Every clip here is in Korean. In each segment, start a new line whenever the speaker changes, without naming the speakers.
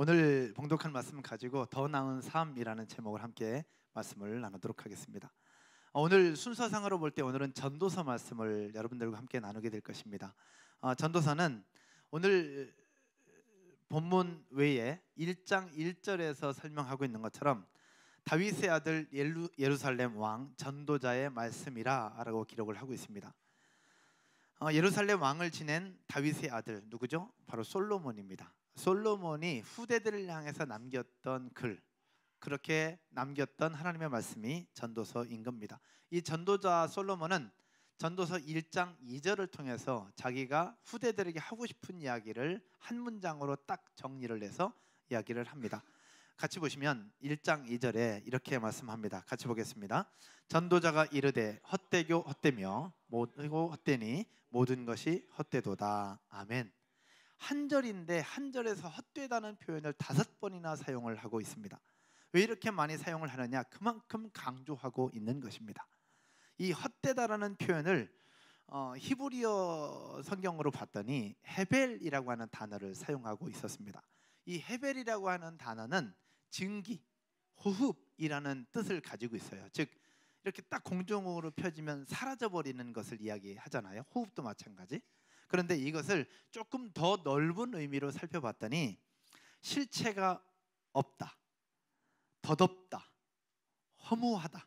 오늘 봉독한 말씀 가지고 더 나은 삶이라는 제목을 함께 말씀을 나누도록 하겠습니다. 오늘 순서상으로 볼 때 오늘은 전도서 말씀을 여러분들과 함께 나누게 될 것입니다. 전도서는 오늘 본문 외에 1장 1절에서 설명하고 있는 것처럼 다윗의 아들 예루살렘 왕 전도자의 말씀이라 라고 기록을 하고 있습니다. 예루살렘 왕을 지낸 다윗의 아들 누구죠? 바로 솔로몬입니다. 솔로몬이 후대들을 향해서 남겼던 글, 그렇게 남겼던 하나님의 말씀이 전도서인 겁니다. 이 전도자 솔로몬은 전도서 1장 2절을 통해서 자기가 후대들에게 하고 싶은 이야기를 한 문장으로 딱 정리를 해서 이야기를 합니다. 같이 보시면 1장 2절에 이렇게 말씀합니다. 같이 보겠습니다. 전도자가 이르되 헛되고 헛되며 모르고 헛되니 모든 것이 헛되도다. 아멘. 한 절인데 한 절에서 헛되다는 표현을 5번이나 사용을 하고 있습니다. 왜 이렇게 많이 사용을 하느냐? 그만큼 강조하고 있는 것입니다. 이 헛되다라는 표현을 히브리어 성경으로 봤더니 헤벨이라고 하는 단어를 사용하고 있었습니다. 이 헤벨이라고 하는 단어는 증기, 호흡이라는 뜻을 가지고 있어요. 즉 이렇게 딱 공중으로 펴지면 사라져버리는 것을 이야기하잖아요. 호흡도 마찬가지. 그런데 이것을 조금 더 넓은 의미로 살펴봤더니 실체가 없다, 덧없다, 허무하다,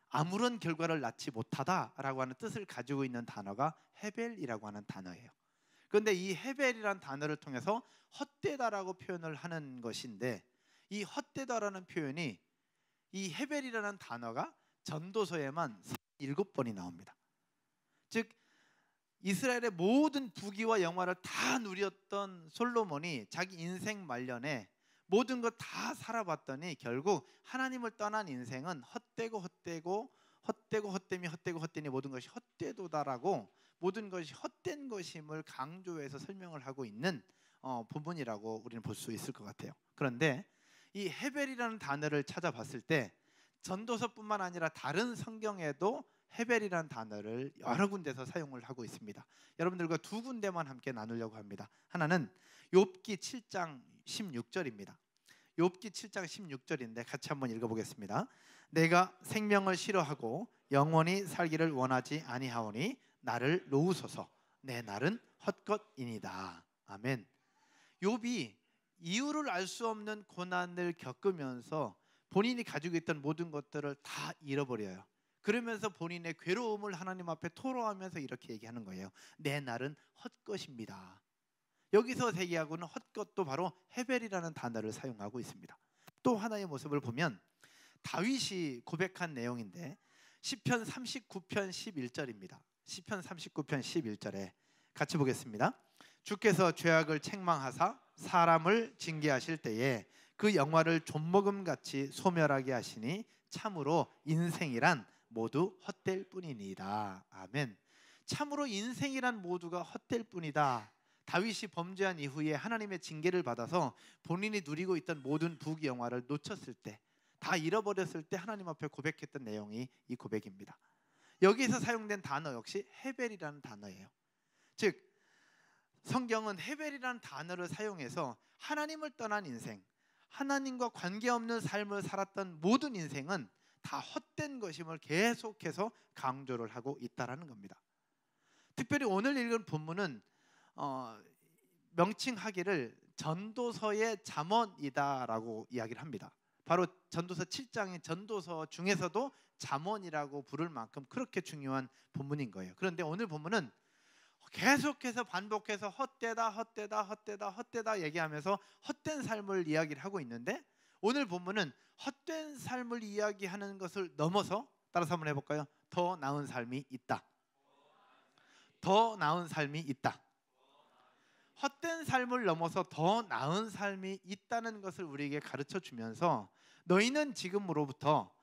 아무런 결과를 낳지 못하다라고 하는 뜻을 가지고 있는 단어가 헤벨이라고 하는 단어예요. 그런데 이 헤벨이라는 단어를 통해서 헛되다라고 표현을 하는 것인데, 이 헛되다라는 표현이 이 헤벨이라는 단어가 전도서에만 7번이 나옵니다. 즉 이스라엘의 모든 부귀와 영화를 다 누렸던 솔로몬이 자기 인생 말년에 모든 것 다 살아봤더니 결국 하나님을 떠난 인생은 헛되고 헛되고 헛되고 헛되미 헛되고 헛되니 모든 것이 헛되도다라고 모든 것이 헛된 것임을 강조해서 설명을 하고 있는 부분이라고 우리는 볼 수 있을 것 같아요. 그런데 이 헤벨이라는 단어를 찾아봤을 때 전도서뿐만 아니라 다른 성경에도 헤벨이라는 단어를 여러 군데서 사용을 하고 있습니다. 여러분들과 두 군데만 함께 나누려고 합니다. 하나는 욥기 7장 16절입니다. 욥기 7장 16절인데 같이 한번 읽어보겠습니다. 내가 생명을 싫어하고 영원히 살기를 원하지 아니하오니 나를 놓으소서. 내 날은 헛것이니이다. 아멘. 욥이 이유를 알 수 없는 고난을 겪으면서 본인이 가지고 있던 모든 것들을 다 잃어버려요. 그러면서 본인의 괴로움을 하나님 앞에 토로하면서 이렇게 얘기하는 거예요. 내 날은 헛것입니다. 여기서 얘기하고는 헛것도 바로 헤벨이라는 단어를 사용하고 있습니다. 또 하나의 모습을 보면 다윗이 고백한 내용인데 시편 39편 11절입니다. 시편 39편 11절에 같이 보겠습니다. 주께서 죄악을 책망하사 사람을 징계하실 때에 그 영화를 좀먹음같이 소멸하게 하시니 참으로 인생이란 모두 헛될 뿐이니이다. 아멘. 참으로 인생이란 모두가 헛될 뿐이다. 다윗이 범죄한 이후에 하나님의 징계를 받아서 본인이 누리고 있던 모든 부귀영화를 놓쳤을 때, 다 잃어버렸을 때 하나님 앞에 고백했던 내용이 이 고백입니다. 여기에서 사용된 단어 역시 헤벨이라는 단어예요. 즉 성경은 헤벨이라는 단어를 사용해서 하나님을 떠난 인생, 하나님과 관계없는 삶을 살았던 모든 인생은 다 헛된 것임을 계속해서 강조를 하고 있다라는 겁니다. 특별히 오늘 읽은 본문은 명칭하기를 전도서의 잠언이다라고 이야기를 합니다. 바로 전도서 7장의 전도서 중에서도 잠언이라고 부를 만큼 그렇게 중요한 본문인 거예요. 그런데 오늘 본문은 계속해서 반복해서 헛되다 헛되다 헛되다 헛되다 얘기하면서 헛된 삶을 이야기를 하고 있는데, 오늘 본문은 헛된 삶을 이야기하는 것을 넘어서 따라서 한번 해볼까요? 더 나은 삶이 있다. 더 나은 삶이 있다. 헛된 삶을 넘어서 더 나은 삶이 있다는 것을 우리에게 가르쳐 주면서 너희는 지금으로부터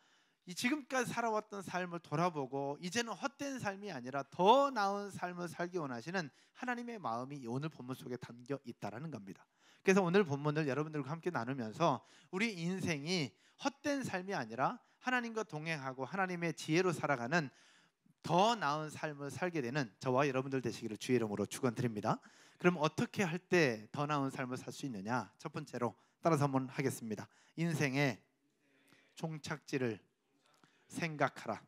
지금까지 살아왔던 삶을 돌아보고 이제는 헛된 삶이 아니라 더 나은 삶을 살기 원하시는 하나님의 마음이 오늘 본문 속에 담겨 있다라는 겁니다. 그래서 오늘 본문을 여러분들과 함께 나누면서 우리 인생이 헛된 삶이 아니라 하나님과 동행하고 하나님의 지혜로 살아가는 더 나은 삶을 살게 되는 저와 여러분들 되시기를 주의 이름으로 축원드립니다. 그럼 어떻게 할 때 더 나은 삶을 살 수 있느냐? 첫 번째로 따라서 한번 하겠습니다. 인생의 종착지를 생각하라.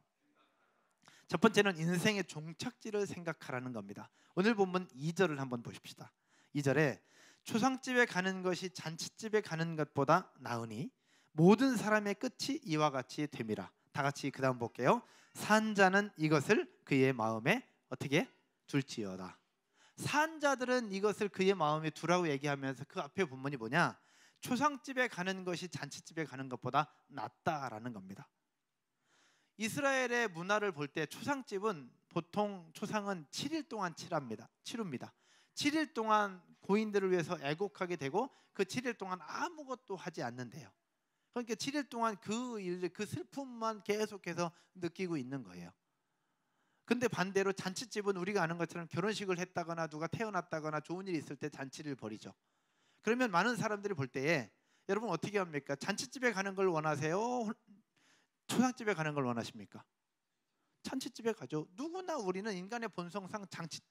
첫 번째는 인생의 종착지를 생각하라는 겁니다. 오늘 본문 2절을 한번 보십시다. 2절에 초상집에 가는 것이 잔치집에 가는 것보다 나으니 모든 사람의 끝이 이와 같이 됨이라. 다 같이 그 다음 볼게요. 산 자는 이것을 그의 마음에 어떻게 둘지어다. 산 자들은 이것을 그의 마음에 두라고 얘기하면서 그 앞에 본문이 뭐냐? 초상집에 가는 것이 잔치집에 가는 것보다 낫다라는 겁니다. 이스라엘의 문화를 볼 때 초상집은 보통 초상은 7일 동안 치릅니다. 7일 동안 고인들을 위해서 애곡하게 되고 그 7일 동안 아무것도 하지 않는데요. 그러니까 7일 동안 그 슬픔만 계속해서 느끼고 있는 거예요. 근데 반대로 잔치집은 우리가 아는 것처럼 결혼식을 했다거나 누가 태어났다거나 좋은 일이 있을 때 잔치를 벌이죠. 그러면 많은 사람들이 볼 때에 여러분 어떻게 합니까? 잔치집에 가는 걸 원하세요? 초상집에 가는 걸 원하십니까? 잔치집에 가죠. 누구나 우리는 인간의 본성상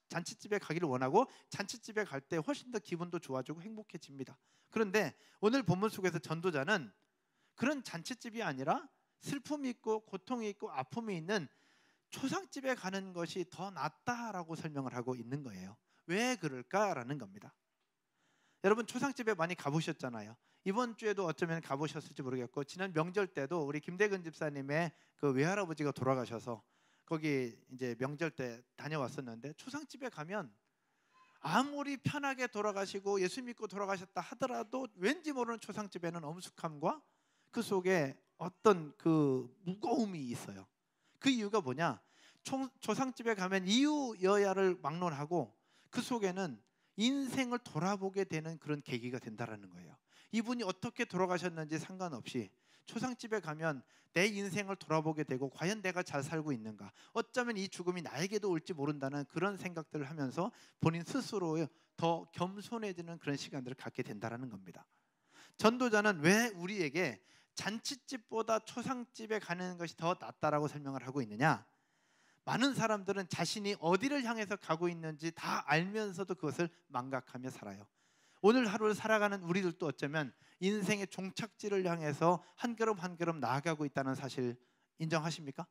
잔치집에 가기를 원하고 잔치집에 갈 때 훨씬 더 기분도 좋아지고 행복해집니다. 그런데 오늘 본문 속에서 전도자는 그런 잔치집이 아니라 슬픔이 있고 고통이 있고 아픔이 있는 초상집에 가는 것이 더 낫다라고 설명을 하고 있는 거예요. 왜 그럴까라는 겁니다. 여러분 초상집에 많이 가보셨잖아요. 이번 주에도 어쩌면 가보셨을지 모르겠고 지난 명절 때도 우리 김대근 집사님의 그 외할아버지가 돌아가셔서 거기 이제 명절 때 다녀왔었는데 초상집에 가면 아무리 편하게 돌아가시고 예수 믿고 돌아가셨다 하더라도 왠지 모르는 초상집에는 엄숙함과 그 속에 어떤 그 무거움이 있어요. 그 이유가 뭐냐? 초상집에 가면 이유 여야를 막론하고 그 속에는 인생을 돌아보게 되는 그런 계기가 된다라는 거예요. 이분이 어떻게 돌아가셨는지 상관없이 초상집에 가면 내 인생을 돌아보게 되고 과연 내가 잘 살고 있는가, 어쩌면 이 죽음이 나에게도 올지 모른다는 그런 생각들을 하면서 본인 스스로 더 겸손해지는 그런 시간들을 갖게 된다라는 겁니다. 전도자는 왜 우리에게 잔치집보다 초상집에 가는 것이 더 낫다라고 설명을 하고 있느냐? 많은 사람들은 자신이 어디를 향해서 가고 있는지 다 알면서도 그것을 망각하며 살아요. 오늘 하루를 살아가는 우리들도 어쩌면 인생의 종착지를 향해서 한 걸음 한 걸음 나아가고 있다는 사실 인정하십니까?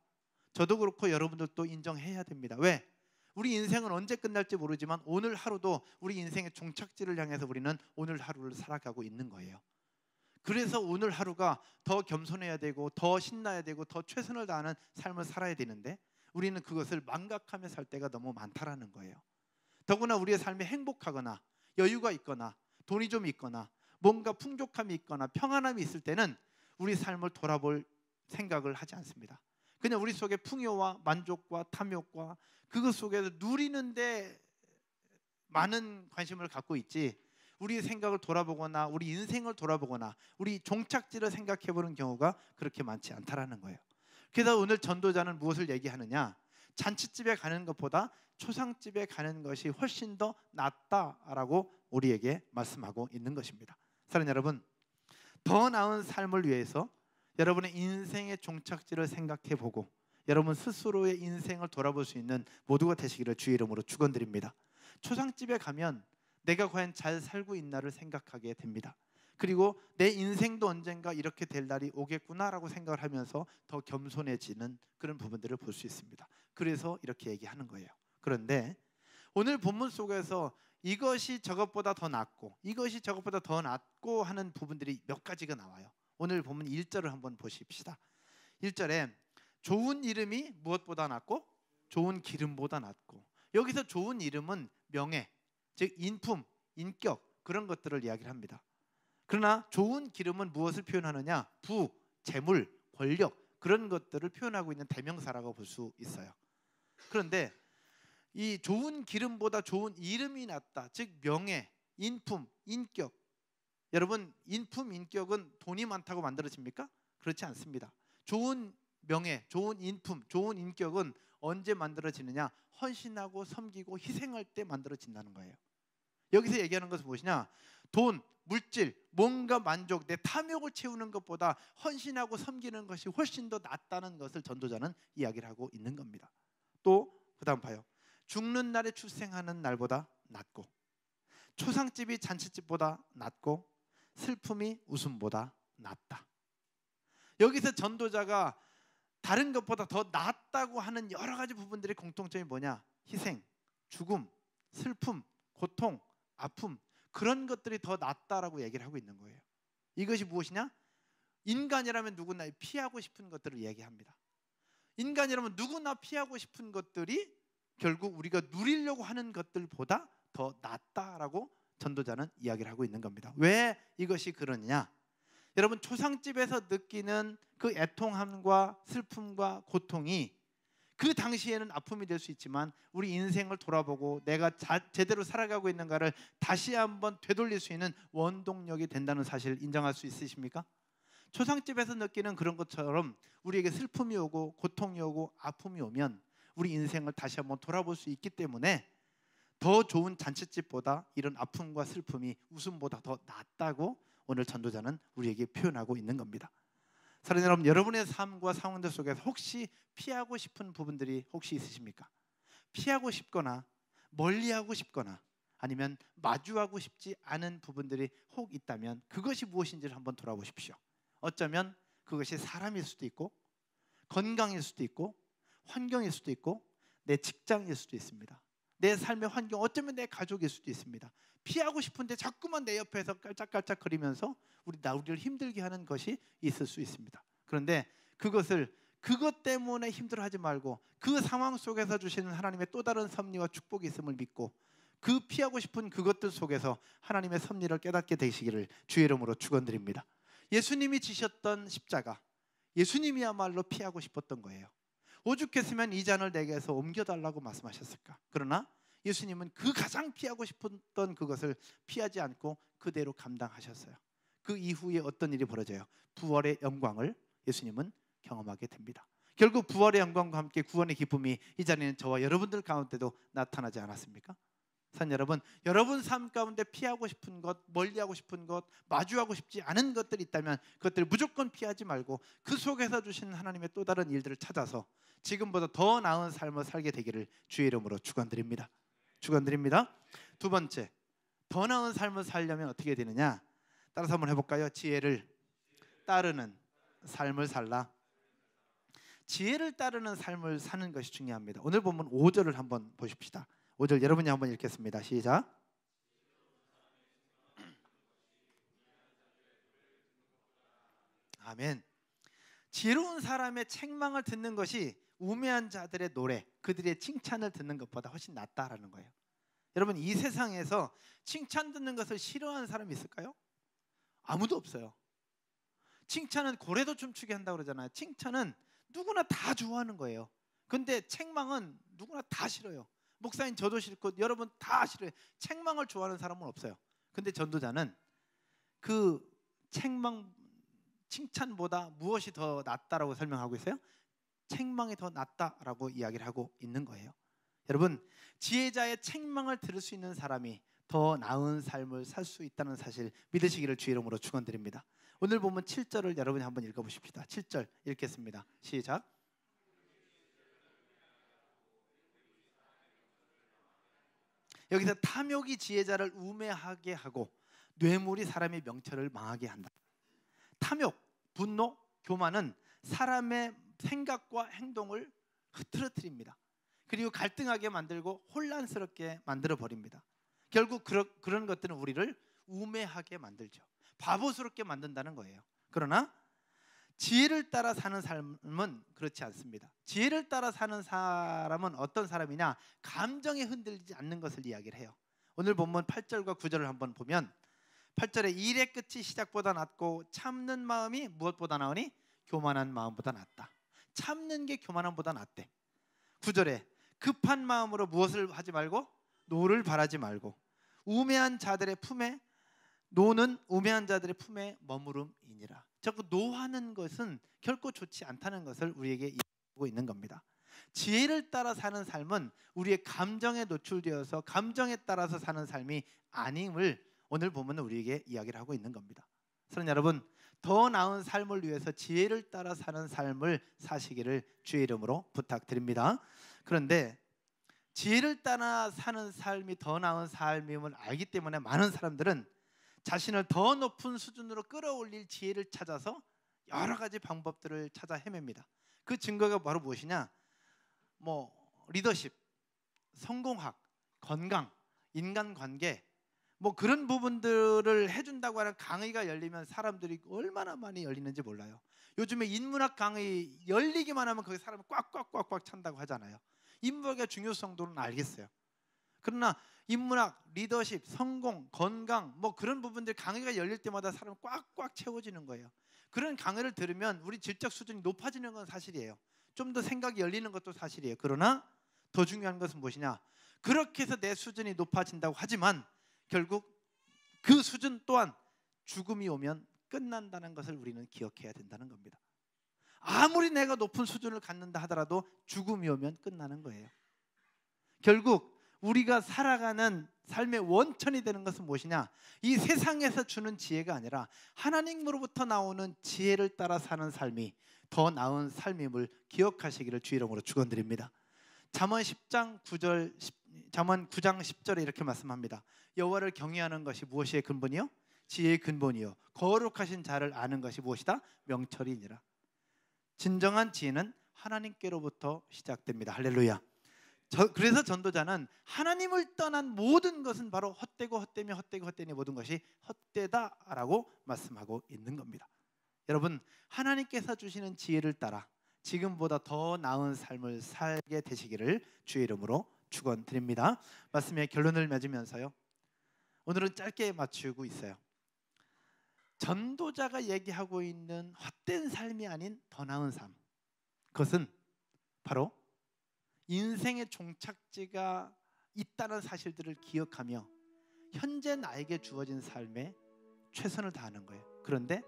저도 그렇고 여러분들도 인정해야 됩니다. 왜? 우리 인생은 언제 끝날지 모르지만 오늘 하루도 우리 인생의 종착지를 향해서 우리는 오늘 하루를 살아가고 있는 거예요. 그래서 오늘 하루가 더 겸손해야 되고 더 신나야 되고 더 최선을 다하는 삶을 살아야 되는데 우리는 그것을 망각하며 살 때가 너무 많다라는 거예요. 더구나 우리의 삶이 행복하거나 여유가 있거나 돈이 좀 있거나 뭔가 풍족함이 있거나 평안함이 있을 때는 우리 삶을 돌아볼 생각을 하지 않습니다. 그냥 우리 속에 풍요와 만족과 탐욕과 그것 속에서 누리는데 많은 관심을 갖고 있지 우리의 생각을 돌아보거나 우리 인생을 돌아보거나 우리 종착지를 생각해보는 경우가 그렇게 많지 않다라는 거예요. 그래서 오늘 전도자는 무엇을 얘기하느냐? 잔치집에 가는 것보다 초상집에 가는 것이 훨씬 더 낫다라고 우리에게 말씀하고 있는 것입니다. 사랑하는 여러분, 더 나은 삶을 위해서 여러분의 인생의 종착지를 생각해보고 여러분 스스로의 인생을 돌아볼 수 있는 모두가 되시기를 주의 이름으로 축원드립니다. 초상집에 가면 내가 과연 잘 살고 있나를 생각하게 됩니다. 그리고 내 인생도 언젠가 이렇게 될 날이 오겠구나라고 생각을 하면서 더 겸손해지는 그런 부분들을 볼 수 있습니다. 그래서 이렇게 얘기하는 거예요. 그런데 오늘 본문 속에서 이것이 저것보다 더 낫고 이것이 저것보다 더 낫고 하는 부분들이 몇 가지가 나와요. 오늘 본문 1절을 한번 보십시다. 1절에 좋은 이름이 무엇보다 낫고 좋은 기름보다 낫고, 여기서 좋은 이름은 명예, 즉 인품, 인격 그런 것들을 이야기를 합니다. 그러나 좋은 기름은 무엇을 표현하느냐? 부, 재물, 권력 그런 것들을 표현하고 있는 대명사라고 볼 수 있어요. 그런데 이 좋은 기름보다 좋은 이름이 낫다. 즉 명예, 인품, 인격. 여러분 인품, 인격은 돈이 많다고 만들어집니까? 그렇지 않습니다. 좋은 명예, 좋은 인품, 좋은 인격은 언제 만들어지느냐? 헌신하고 섬기고 희생할 때 만들어진다는 거예요. 여기서 얘기하는 것은 무엇이냐? 돈, 물질, 뭔가 만족, 내 탐욕을 채우는 것보다 헌신하고 섬기는 것이 훨씬 더 낫다는 것을 전도자는 이야기를 하고 있는 겁니다. 또 그 다음 봐요. 죽는 날에 출생하는 날보다 낫고, 초상집이 잔치집보다 낫고 슬픔이 웃음보다 낫다. 여기서 전도자가 다른 것보다 더 낫다고 하는 여러 가지 부분들의 공통점이 뭐냐? 희생, 죽음, 슬픔, 고통, 아픔, 그런 것들이 더 낫다라고 얘기를 하고 있는 거예요. 이것이 무엇이냐? 인간이라면 누구나 피하고 싶은 것들을 얘기합니다. 인간이라면 누구나 피하고 싶은 것들이 결국 우리가 누리려고 하는 것들보다 더 낫다라고 전도자는 이야기를 하고 있는 겁니다. 왜 이것이 그러느냐? 여러분, 초상집에서 느끼는 그 애통함과 슬픔과 고통이 그 당시에는 아픔이 될 수 있지만 우리 인생을 돌아보고 내가 제대로 살아가고 있는가를 다시 한번 되돌릴 수 있는 원동력이 된다는 사실을 인정할 수 있으십니까? 초상집에서 느끼는 그런 것처럼 우리에게 슬픔이 오고 고통이 오고 아픔이 오면 우리 인생을 다시 한번 돌아볼 수 있기 때문에 더 좋은 잔치집보다 이런 아픔과 슬픔이 웃음보다 더 낫다고 오늘 전도자는 우리에게 표현하고 있는 겁니다. 사랑하는 여러분, 여러분의 삶과 상황들 속에서 혹시 피하고 싶은 부분들이 혹시 있으십니까? 피하고 싶거나 멀리하고 싶거나 아니면 마주하고 싶지 않은 부분들이 혹 있다면 그것이 무엇인지를 한번 돌아보십시오. 어쩌면 그것이 사람일 수도 있고 건강일 수도 있고 환경일 수도 있고 내 직장일 수도 있습니다. 내 삶의 환경, 어쩌면 내 가족일 수도 있습니다. 피하고 싶은데 자꾸만 내 옆에서 깔짝깔짝거리면서 우리를 힘들게 하는 것이 있을 수 있습니다. 그런데 그것 때문에 힘들어하지 말고 그 상황 속에서 주시는 하나님의 또 다른 섭리와 축복이 있음을 믿고 그 피하고 싶은 그것들 속에서 하나님의 섭리를 깨닫게 되시기를 주의 이름으로 축원드립니다. 예수님이 지셨던 십자가, 예수님이야말로 피하고 싶었던 거예요. 오죽했으면 이 잔을 내게서 옮겨달라고 말씀하셨을까? 그러나 예수님은 그 가장 피하고 싶었던 그것을 피하지 않고 그대로 감당하셨어요. 그 이후에 어떤 일이 벌어져요? 부활의 영광을 예수님은 경험하게 됩니다. 결국 부활의 영광과 함께 구원의 기쁨이 이 자리는 저와 여러분들 가운데도 나타나지 않았습니까? 산 여러분, 여러분 삶 가운데 피하고 싶은 것, 멀리하고 싶은 것, 마주하고 싶지 않은 것들이 있다면 그것들을 무조건 피하지 말고 그 속에서 주신 하나님의 또 다른 일들을 찾아서 지금보다 더 나은 삶을 살게 되기를 주의 이름으로 축원드립니다. 축원드립니다. 두 번째, 더 나은 삶을 살려면 어떻게 되느냐? 따라서 한번 해볼까요? 지혜를 따르는 삶을 살라. 지혜를 따르는 삶을 사는 것이 중요합니다. 오늘 보면 5절을 한번 보십시다. 5절 여러분이 한번 읽겠습니다. 시작. 아멘. 지혜로운 사람의 책망을 듣는 것이 우매한 자들의 노래, 그들의 칭찬을 듣는 것보다 훨씬 낫다라는 거예요. 여러분, 이 세상에서 칭찬 듣는 것을 싫어하는 사람이 있을까요? 아무도 없어요. 칭찬은 고래도 춤추게 한다고 그러잖아요. 칭찬은 누구나 다 좋아하는 거예요. 근데 책망은 누구나 다 싫어요. 목사님 저도 싫고 여러분 다 싫어요. 책망을 좋아하는 사람은 없어요. 근데 전도자는 그 칭찬보다 무엇이 더 낫다라고 설명하고 있어요? 책망이 더 낫다라고 이야기를 하고 있는 거예요. 여러분, 지혜자의 책망을 들을 수 있는 사람이 더 나은 삶을 살 수 있다는 사실 믿으시기를 주의 이름으로 축원드립니다. 오늘 보면 7절을 여러분이 한번 읽어보십시다. 7절 읽겠습니다. 시작. 여기서 탐욕이 지혜자를 우매하게 하고 뇌물이 사람의 명철을 망하게 한다. 탐욕, 분노, 교만은 사람의 생각과 행동을 흐트러뜨립니다. 그리고 갈등하게 만들고 혼란스럽게 만들어 버립니다. 결국 그런 것들은 우리를 우매하게 만들죠. 바보스럽게 만든다는 거예요. 그러나 지혜를 따라 사는 삶은 그렇지 않습니다. 지혜를 따라 사는 사람은 어떤 사람이냐? 감정에 흔들리지 않는 것을 이야기를 해요. 오늘 본문 8절과 9절을 한번 보면 8절에 일의 끝이 시작보다 낫고 참는 마음이 무엇보다 나으니 교만한 마음보다 낫다. 참는 게 교만함보다 낫대. 9절에 급한 마음으로 무엇을 하지 말고 노를 바라지 말고 우매한 자들의 품에 노는 우매한 자들의 품에 머무름이니라. 자꾸 노하는 것은 결코 좋지 않다는 것을 우리에게 이야기하고 있는 겁니다. 지혜를 따라 사는 삶은 우리의 감정에 노출되어서 감정에 따라서 사는 삶이 아님을 오늘 보면 우리에게 이야기를 하고 있는 겁니다. 사랑하는 여러분, 더 나은 삶을 위해서 지혜를 따라 사는 삶을 사시기를 주의 이름으로 부탁드립니다. 그런데 지혜를 따라 사는 삶이 더 나은 삶임을 알기 때문에 많은 사람들은 자신을 더 높은 수준으로 끌어올릴 지혜를 찾아서 여러 가지 방법들을 찾아 헤맵니다. 그 증거가 바로 무엇이냐? 리더십, 성공학, 건강, 인간관계, 그런 부분들을 해준다고 하는 강의가 열리면 사람들이 얼마나 많이 열리는지 몰라요. 요즘에 인문학 강의 열리기만 하면 거기 사람이 꽉꽉꽉꽉 찬다고 하잖아요. 인문학의 중요성도는 알겠어요. 그러나 인문학, 리더십, 성공, 건강 그런 부분들 강의가 열릴 때마다 사람이 꽉꽉 채워지는 거예요. 그런 강의를 들으면 우리 질적 수준이 높아지는 건 사실이에요. 좀 더 생각이 열리는 것도 사실이에요. 그러나 더 중요한 것은 무엇이냐? 그렇게 해서 내 수준이 높아진다고 하지만 결국 그 수준 또한 죽음이 오면 끝난다는 것을 우리는 기억해야 된다는 겁니다. 아무리 내가 높은 수준을 갖는다 하더라도 죽음이 오면 끝나는 거예요. 결국 우리가 살아가는 삶의 원천이 되는 것은 무엇이냐? 이 세상에서 주는 지혜가 아니라 하나님으로부터 나오는 지혜를 따라 사는 삶이 더 나은 삶임을 기억하시기를 주 이름으로 축원드립니다. 잠언 9장 10절에 이렇게 말씀합니다. 여호와를 경외하는 것이 무엇의 근본이요? 지혜의 근본이요. 거룩하신 자를 아는 것이 무엇이다? 명철이니라. 진정한 지혜는 하나님께로부터 시작됩니다. 할렐루야. 그래서 전도자는 하나님을 떠난 모든 것은 바로 헛되고 헛되며 헛되고 헛되니 모든 것이 헛되다라고 말씀하고 있는 겁니다. 여러분, 하나님께서 주시는 지혜를 따라 지금보다 더 나은 삶을 살게 되시기를 주의 이름으로 축원드립니다. 말씀의 결론을 맺으면서요, 오늘은 짧게 맞추고 있어요. 전도자가 얘기하고 있는 헛된 삶이 아닌 더 나은 삶, 그것은 바로 인생의 종착지가 있다는 사실들을 기억하며 현재 나에게 주어진 삶에 최선을 다하는 거예요. 그런데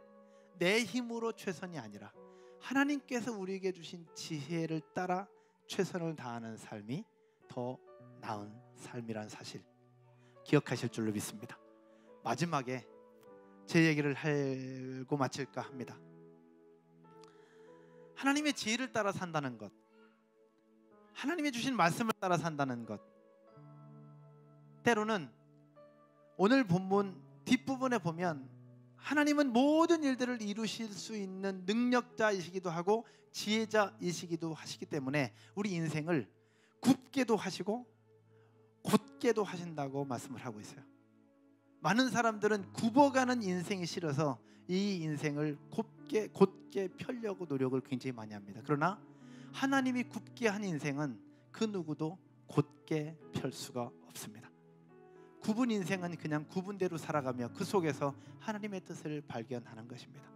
내 힘으로 최선이 아니라 하나님께서 우리에게 주신 지혜를 따라 최선을 다하는 삶이 더 나은 삶이라는 사실 기억하실 줄로 믿습니다. 마지막에 제 얘기를 하고 마칠까 합니다. 하나님의 지혜를 따라 산다는 것, 하나님이 주신 말씀을 따라 산다는 것, 때로는 오늘 본문 뒷부분에 보면 하나님은 모든 일들을 이루실 수 있는 능력자이시기도 하고 지혜자이시기도 하시기 때문에 우리 인생을 굽게도 하시고 곧게도 하신다고 말씀을 하고 있어요. 많은 사람들은 굽어가는 인생이 싫어서 이 인생을 곧게 펴려고 노력을 굉장히 많이 합니다. 그러나 하나님이 굽게 한 인생은 그 누구도 곧게 펼 수가 없습니다. 굽은 인생은 그냥 굽은 대로 살아가며 그 속에서 하나님의 뜻을 발견하는 것입니다.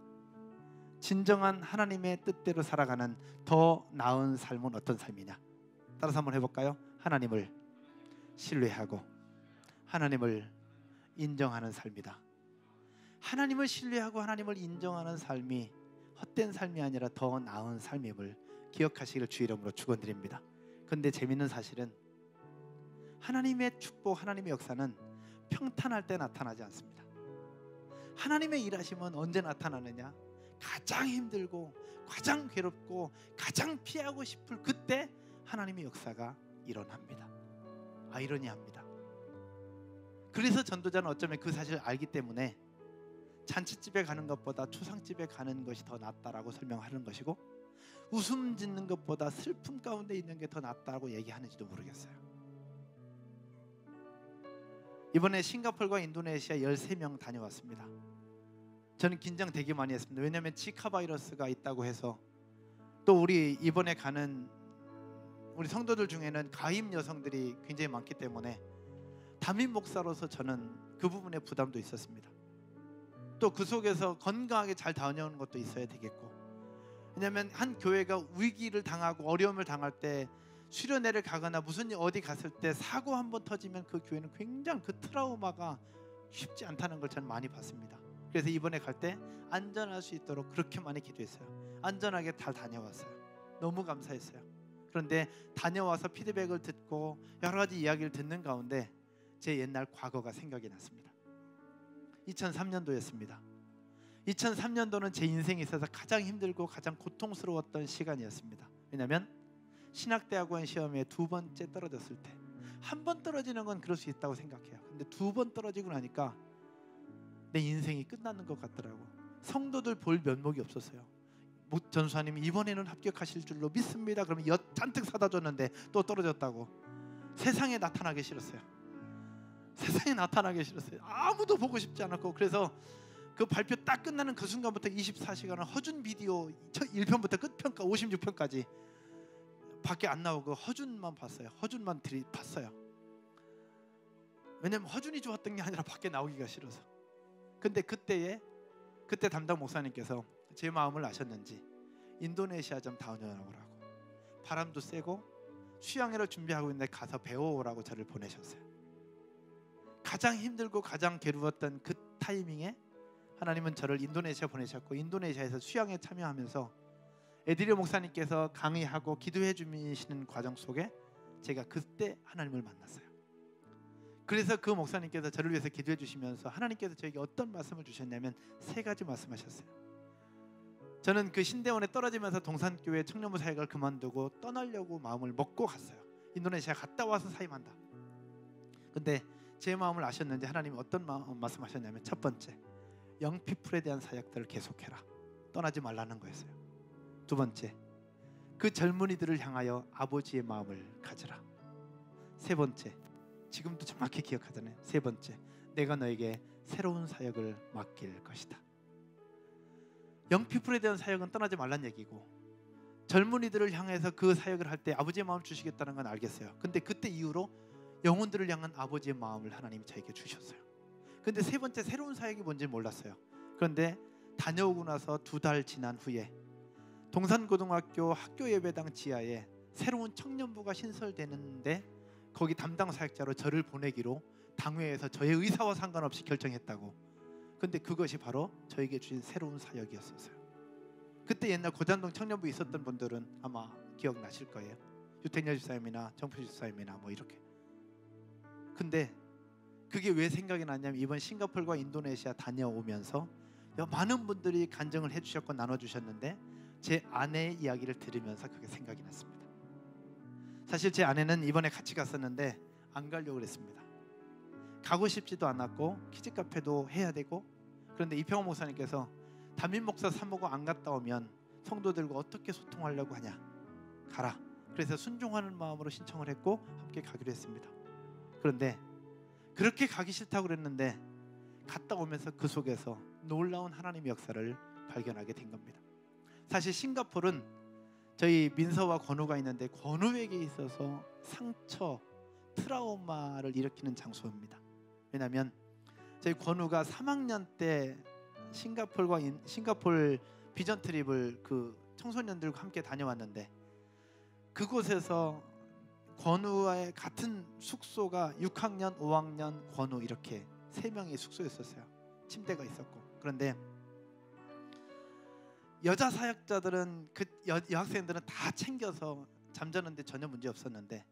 진정한 하나님의 뜻대로 살아가는 더 나은 삶은 어떤 삶이냐? 따라서 한번 해볼까요? 하나님을 신뢰하고 하나님을 인정하는 삶이다. 하나님을 신뢰하고 하나님을 인정하는 삶이 헛된 삶이 아니라 더 나은 삶임을 기억하시기를 주 이름으로 축원드립니다. 그런데 재미있는 사실은 하나님의 축복, 하나님의 역사는 평탄할 때 나타나지 않습니다. 하나님의 일하심은 언제 나타나느냐? 가장 힘들고 가장 괴롭고 가장 피하고 싶을 그때 하나님의 역사가 일어납니다. 아이러니합니다. 그래서 전도자는 어쩌면 그 사실을 알기 때문에 잔치집에 가는 것보다 초상집에 가는 것이 더 낫다라고 설명하는 것이고, 웃음 짓는 것보다 슬픔 가운데 있는 게 더 낫다고 얘기하는지도 모르겠어요. 이번에 싱가포르와 인도네시아 13명 다녀왔습니다. 저는 긴장 되게 많이 했습니다. 왜냐하면 지카 바이러스가 있다고 해서, 또 우리 이번에 가는 우리 성도들 중에는 가임 여성들이 굉장히 많기 때문에 담임 목사로서 저는 그 부분에 부담도 있었습니다. 또 그 속에서 건강하게 잘 다녀오는 것도 있어야 되겠고, 왜냐하면 한 교회가 위기를 당하고 어려움을 당할 때 수련회를 가거나 무슨 어디 갔을 때 사고 한번 터지면 그 교회는 굉장히 그 트라우마가 쉽지 않다는 걸 저는 많이 봤습니다. 그래서 이번에 갈 때 안전할 수 있도록 그렇게 많이 기도했어요. 안전하게 잘 다녀왔어요. 너무 감사했어요. 그런데 다녀와서 피드백을 듣고 여러 가지 이야기를 듣는 가운데 제 옛날 과거가 생각이 났습니다. 2003년도였습니다. 2003년도는 제 인생에 있어서 가장 힘들고 가장 고통스러웠던 시간이었습니다. 왜냐하면 신학대학원 시험에 2번째 떨어졌을 때 한 번 떨어지는 건 그럴 수 있다고 생각해요. 근데 2번 떨어지고 나니까 내 인생이 끝나는 것 같더라고. 성도들 볼 면목이 없었어요. 전수사님이 이번에는 합격하실 줄로 믿습니다. 그러면 엿 잔뜩 사다 줬는데 또 떨어졌다고. 세상에 나타나기 싫었어요. 세상에 나타나기 싫었어요. 아무도 보고 싶지 않았고, 그래서 그 발표 딱 끝나는 그 순간부터 24시간은 허준 비디오 1편부터 끝편까지 56편까지 밖에 안 나오고 허준만 봤어요. 허준만 봤어요. 왜냐면 허준이 좋았던 게 아니라 밖에 나오기가 싫어서. 근데 그때 담당 목사님께서 제 마음을 아셨는지 인도네시아 좀 다녀오라고, 바람도 세고 수양회를 준비하고 있는데 가서 배워오라고 저를 보내셨어요. 가장 힘들고 가장 괴로웠던 그 타이밍에 하나님은 저를 인도네시아 보내셨고, 인도네시아에서 수양회 참여하면서 에드리오 목사님께서 강의하고 기도해 주시는 과정 속에 제가 그때 하나님을 만났어요. 그래서 그 목사님께서 저를 위해서 기도해 주시면서 하나님께서 저에게 어떤 말씀을 주셨냐면 3가지 말씀하셨어요. 저는 그 신대원에 떨어지면서 동산교회 청년부 사역을 그만두고 떠나려고 마음을 먹고 갔어요. 인도네시아 갔다 와서 사임한다. 근데 제 마음을 아셨는지 하나님이 어떤 말씀하셨냐면, 첫 번째, 영피플에 대한 사역들을 계속해라. 떠나지 말라는 거였어요. 2번째, 그 젊은이들을 향하여 아버지의 마음을 가져라. 3번째, 지금도 정확히 기억하잖아요. 3번째, 내가 너에게 새로운 사역을 맡길 것이다. 영피플에 대한 사역은 떠나지 말란 얘기고, 젊은이들을 향해서 그 사역을 할 때 아버지의 마음을 주시겠다는 건 알겠어요. 근데 그때 이후로 영혼들을 향한 아버지의 마음을 하나님이 저에게 주셨어요. 근데 3번째, 새로운 사역이 뭔지 몰랐어요. 그런데 다녀오고 나서 2달 지난 후에 동산고등학교 학교 예배당 지하에 새로운 청년부가 신설되는데 거기 담당 사역자로 저를 보내기로 당회에서 저의 의사와 상관없이 결정했다고. 근데 그것이 바로 저에게 주신 새로운 사역이었어요. 그때 옛날 고잔동 청년부 있었던 분들은 아마 기억나실 거예요. 유택열 집사님이나 정표 집사님이나 뭐 이렇게. 근데 그게 왜 생각이 났냐면, 이번 싱가포르와 인도네시아 다녀오면서 많은 분들이 간증을 해주셨고 나눠주셨는데 제 아내의 이야기를 들으면서 그게 생각이 났습니다. 사실 제 아내는 이번에 같이 갔었는데 안 가려고 그랬습니다. 가고 싶지도 않았고 키즈카페도 해야 되고. 그런데 이평호 목사님께서 담임 목사 사모고 안 갔다 오면 성도들과 어떻게 소통하려고 하냐, 가라. 그래서 순종하는 마음으로 신청을 했고 함께 가기로 했습니다. 그런데 그렇게 가기 싫다고 그랬는데 갔다 오면서 그 속에서 놀라운 하나님의 역사를 발견하게 된 겁니다. 사실 싱가포르는 저희 민서와 권우가 있는데 권우에게 있어서 상처, 트라우마를 일으키는 장소입니다. 왜냐하면 저희 권우가 3학년 때 싱가포르 비전 트립을 그 청소년들과 함께 다녀왔는데, 그곳에서 권우와의 같은 숙소가 6학년, 5학년, 권우 이렇게 3명의 숙소였었어요. 침대가 있었고. 그런데 여자 사역자들은 그 여학생들은 다 챙겨서 잠자는데 전혀 문제 없었는데,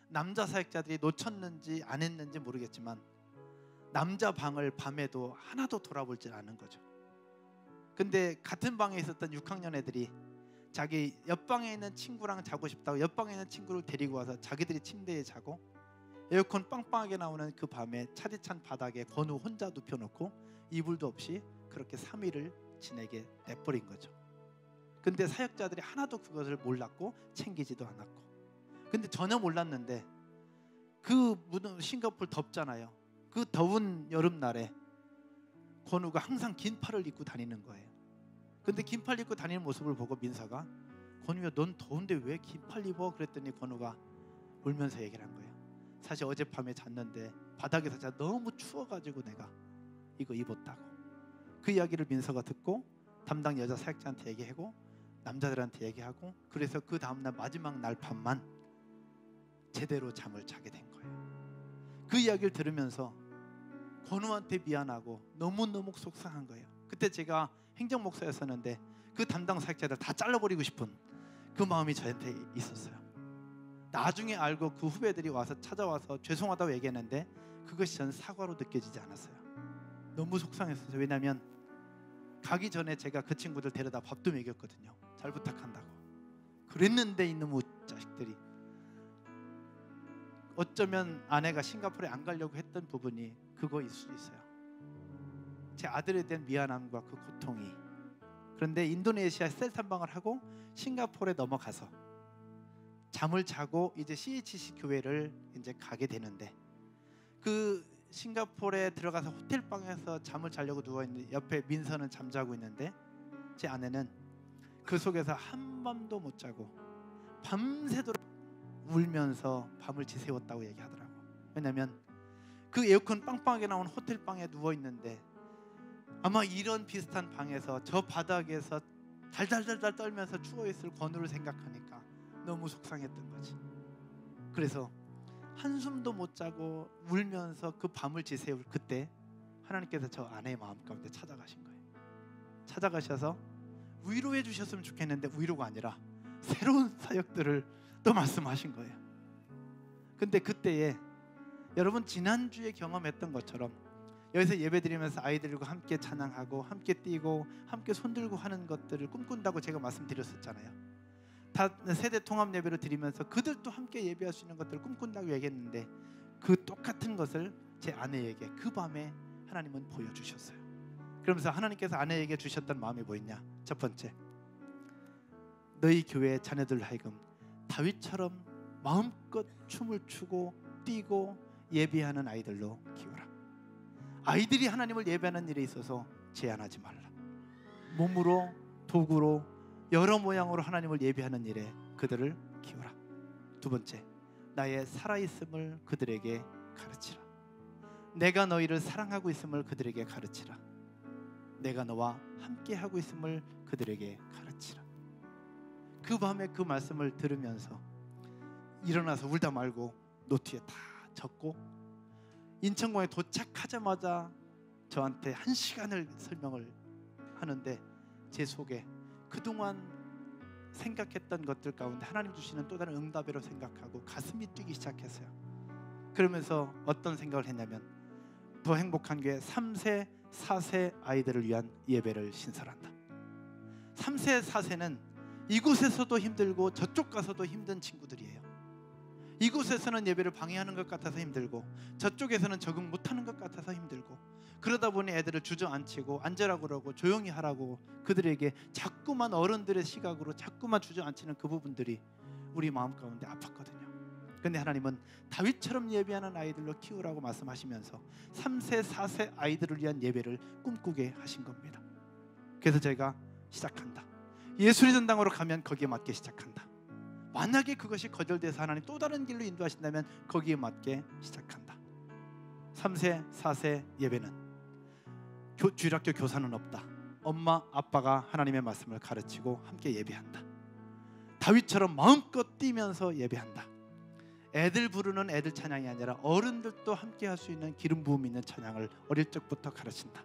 남자 사역자들이 놓쳤는지 안 했는지 모르겠지만 남자 방을 밤에도 하나도 돌아보질 않은 거죠. 근데 같은 방에 있었던 6학년 애들이 자기 옆방에 있는 친구랑 자고 싶다고 옆방에 있는 친구를 데리고 와서 자기들이 침대에 자고, 에어컨 빵빵하게 나오는 그 밤에 차디찬 바닥에 권우 혼자 눕혀놓고 이불도 없이 그렇게 3일을 지내게 내버린 거죠. 근데 사역자들이 하나도 그것을 몰랐고 챙기지도 않았고. 근데 전혀 몰랐는데 그 싱가포르 덥잖아요. 그 더운 여름날에 권우가 항상 긴 팔을 입고 다니는 거예요. 근데 긴 팔 입고 다니는 모습을 보고 민서가, 권우야 넌 더운데 왜 긴 팔 입어? 그랬더니 권우가 울면서 얘기를 한 거예요. 사실 어젯밤에 잤는데 바닥에서 자 너무 추워가지고 내가 이거 입었다고. 그 이야기를 민서가 듣고 담당 여자 사역자한테 얘기하고 남자들한테 얘기하고, 그래서 그 다음날 마지막 날 밤만 제대로 잠을 자게 된 거예요. 그 이야기를 들으면서 권우한테 미안하고 너무너무 속상한 거예요. 그때 제가 행정목사였었는데 그 담당 사역자들 다 잘라버리고 싶은 그 마음이 저한테 있었어요. 나중에 알고 그 후배들이 와서 찾아와서 죄송하다고 얘기했는데 그것이 저는 사과로 느껴지지 않았어요. 너무 속상했어요. 왜냐하면 가기 전에 제가 그 친구들 데려다 밥도 먹였거든요. 잘 부탁한다고. 그랬는데 이놈의 자식들이 어쩌면 아내가 싱가포르에 안 가려고 했던 부분이 그거일 수도 있어요. 제 아들에 대한 미안함과 그 고통이. 그런데 인도네시아 셀탐방을 하고 싱가포르에 넘어가서 잠을 자고 이제 CHC 교회를 이제 가게 되는데, 그 싱가포르에 들어가서 호텔 방에서 잠을 자려고 누워 있는데 옆에 민서는 잠자고 있는데 제 아내는 그 속에서 한밤도 못 자고 밤새도록 울면서 밤을 지새웠다고 얘기하더라고. 왜냐면 그 에어컨 빵빵하게 나온 호텔 방에 누워 있는데 아마 이런 비슷한 방에서 저 바닥에서 달달달달 떨면서 추워 있을 건우를 생각하니까 너무 속상했던 거지. 그래서 한숨도 못 자고 울면서 그 밤을 지새울 그때 하나님께서 저 아내의 마음 가운데 찾아가신 거예요. 찾아가셔서 위로해 주셨으면 좋겠는데 위로가 아니라 새로운 사역들을 또 말씀하신 거예요. 근데 그때에 여러분 지난주에 경험했던 것처럼 여기서 예배드리면서 아이들과 함께 찬양하고 함께 뛰고 함께 손들고 하는 것들을 꿈꾼다고 제가 말씀드렸었잖아요. 다 세대 통합 예배를 드리면서 그들도 함께 예배할 수 있는 것들을 꿈꾼다고 얘기했는데 그 똑같은 것을 제 아내에게 그 밤에 하나님은 보여주셨어요. 그러면서 하나님께서 아내에게 주셨던 마음이 뭐였냐? 첫 번째, 너희 교회 자녀들 하여금 다윗처럼 마음껏 춤을 추고 뛰고 예배하는 아이들로 키우라. 아이들이 하나님을 예배하는 일에 있어서 제한하지 말라. 몸으로 도구로 여러 모양으로 하나님을 예배하는 일에 그들을 키우라. 두 번째, 나의 살아있음을 그들에게 가르치라. 내가 너희를 사랑하고 있음을 그들에게 가르치라. 내가 너와 함께하고 있음을 그들에게 가르치라. 그 밤에 그 말씀을 들으면서 일어나서 울다 말고 노트에 다 적고 인천공항에 도착하자마자 저한테 1시간을 설명을 하는데 제 속에 그동안 생각했던 것들 가운데 하나님 주시는 또 다른 응답이라고 생각하고 가슴이 뛰기 시작했어요. 그러면서 어떤 생각을 했냐면 더 행복한 교회 3세, 4세 아이들을 위한 예배를 신설한다. 3세, 4세는 이곳에서도 힘들고 저쪽 가서도 힘든 친구들이에요. 이곳에서는 예배를 방해하는 것 같아서 힘들고 저쪽에서는 적응 못하는 것 같아서 힘들고 그러다 보니 애들을 주저앉히고 앉으라고 그러고 조용히 하라고 그들에게 자꾸만 어른들의 시각으로 자꾸만 주저앉히는 그 부분들이 우리 마음 가운데 아팠거든요. 그런데 하나님은 다윗처럼 예배하는 아이들로 키우라고 말씀하시면서 3세, 4세 아이들을 위한 예배를 꿈꾸게 하신 겁니다. 그래서 제가 시작한다. 예술의 전당으로 가면 거기에 맞게 시작한다. 만약에 그것이 거절돼서 하나님 또 다른 길로 인도하신다면 거기에 맞게 시작한다. 3세, 4세 예배는 주일학교 교사는 없다. 엄마, 아빠가 하나님의 말씀을 가르치고 함께 예배한다. 다윗처럼 마음껏 뛰면서 예배한다. 애들 부르는 애들 찬양이 아니라 어른들도 함께 할 수 있는 기름 부음 있는 찬양을 어릴 적부터 가르친다.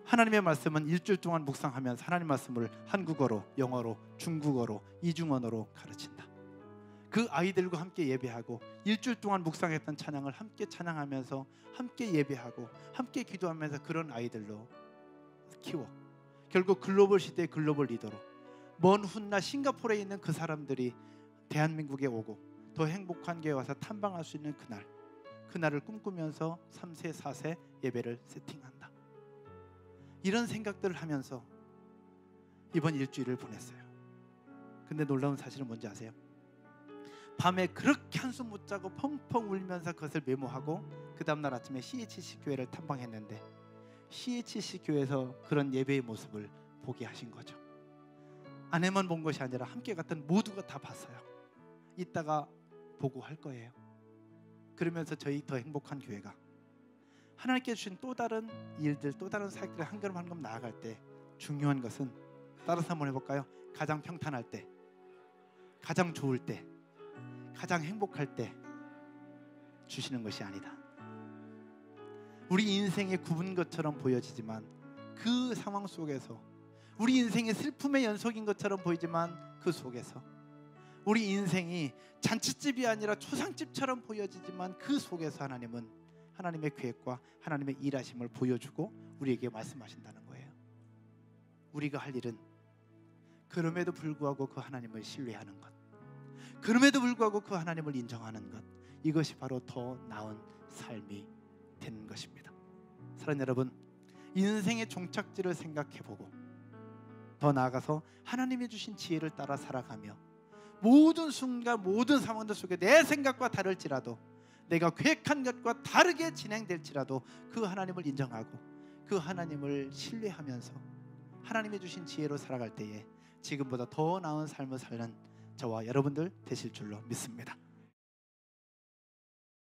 하나님의 말씀은 일주일 동안 묵상하면서 하나님 말씀을 한국어로, 영어로, 중국어로, 이중언어로 가르친다. 그 아이들과 함께 예배하고 일주일 동안 묵상했던 찬양을 함께 찬양하면서 함께 예배하고 함께 기도하면서 그런 아이들로 키워 결국 글로벌 시대의 글로벌 리더로 먼 훗날 싱가포르에 있는 그 사람들이 대한민국에 오고 더 행복한 교회에 와서 탐방할 수 있는 그날을 꿈꾸면서 3세, 4세 예배를 세팅한다. 이런 생각들을 하면서 이번 일주일을 보냈어요. 근데 놀라운 사실은 뭔지 아세요? 밤에 그렇게 한숨 못 자고 펑펑 울면서 그것을 메모하고 그 다음날 아침에 CHC 교회를 탐방했는데 CHC 교회에서 그런 예배의 모습을 보게 하신 거죠. 아내만 본 것이 아니라 함께 갔던 모두가 다 봤어요. 이따가 보고할 거예요. 그러면서 저희 더 행복한 교회가 하나님께 주신 또 다른 일들, 또 다른 사역들을 한 걸음 한 걸음 나아갈 때 중요한 것은 따라서 한번 해볼까요? 가장 평탄할 때, 가장 좋을 때, 가장 행복할 때 주시는 것이 아니다. 우리 인생의 굽은 것처럼 보여지지만 그 상황 속에서 우리 인생의 슬픔의 연속인 것처럼 보이지만 그 속에서 우리 인생이 잔치집이 아니라 초상집처럼 보여지지만 그 속에서 하나님은 하나님의 계획과 하나님의 일하심을 보여주고 우리에게 말씀하신다는 거예요. 우리가 할 일은 그럼에도 불구하고 그 하나님을 신뢰하는 것, 그럼에도 불구하고 그 하나님을 인정하는 것, 이것이 바로 더 나은 삶이 되는 것입니다. 사랑하는 여러분, 인생의 종착지를 생각해보고 더 나아가서 하나님이 주신 지혜를 따라 살아가며 모든 순간 모든 상황들 속에 내 생각과 다를지라도 내가 계획한 것과 다르게 진행될지라도 그 하나님을 인정하고 그 하나님을 신뢰하면서 하나님이 주신 지혜로 살아갈 때에 지금보다 더 나은 삶을 사는 저와 여러분들 되실 줄로 믿습니다.